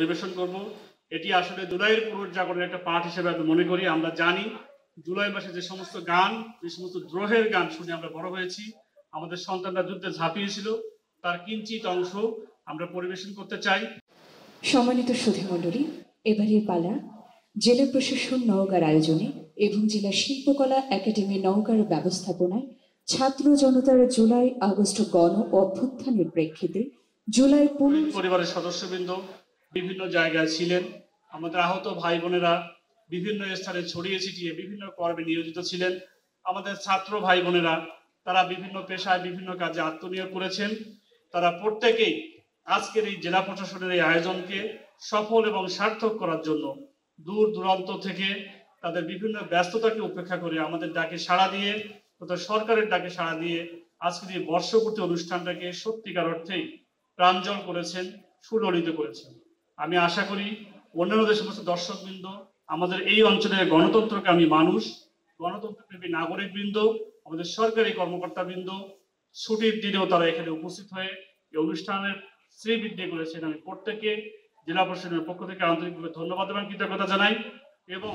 পরিবেশন করব। এটি আসলে জুলাইয়ের পুনর্জাগরণের একটা পাঠ হিসেবে আমি মনে করি। আমরা জানি জুলাই মাসে যে সমস্ত গান, যে সমস্ত দ্রোহের গান শুনে আমরা বড় হয়েছি, আমাদের সন্তানরা যুদ্ধে ঝাঁপিয়েছিল, তার কিঞ্চিত অংশ আমরা পরিবেশন করতে চাই। সম্মানিত সুধীমণ্ডলী, এবারের পালা জেলা প্রশাসন নওগাঁর আয়োজনে এবং জেলা শিল্পকলা একাডেমি নওগাঁর ব্যবস্থাপনায় ছাত্র জনতার জুলাই আগস্ট গণ অভ্যুত্থানের প্রেক্ষিতে জুলাই পরিবারের সদস্যবৃন্দ বিভিন্ন জায়গায় ছিলেন। আমাদের আহত ভাই বোনেরা বিভিন্ন স্থানে ছড়িয়ে ছিটিয়ে বিভিন্ন কর্মে নিয়োজিত ছিলেন। আমাদের ছাত্র ভাই বোনেরা তারা বিভিন্ন পেশায় বিভিন্ন কাজে আত্মনিয়োগ করেছেন। তারা প্রত্যেকেই আজকের এই জেলা প্রশাসনের এই আয়োজনকে সফল এবং সার্থক করার জন্য দূর দূরান্ত থেকে তাদের বিভিন্ন ব্যস্ততাকে উপেক্ষা করে আমাদের ডাকে সাড়া দিয়ে তথা সরকারের ডাকে সাড়া দিয়ে আজকের এই বর্ষপূর্তি অনুষ্ঠানটাকে সত্যিকার অর্থেই প্রাঞ্জল করেছেন, সুললিত করেছেন। আমি আশা করি অন্যান্য যে সমস্ত দর্শকবৃন্দ, আমাদের এই অঞ্চলের গণতন্ত্রকামী মানুষ, গণতন্ত্রপ্রেমী নাগরিকবৃন্দ, আমাদের সরকারি কর্মকর্তাবৃন্দ ছুটির দিনেও তারা এখানে উপস্থিত হয়ে এই অনুষ্ঠানের শ্রীবৃদ্ধি করেছেন। আমি প্রত্যেককে জেলা প্রশাসনের পক্ষ থেকে আন্তরিকভাবে ধন্যবাদ এবং কৃতজ্ঞতা জানাই। এবং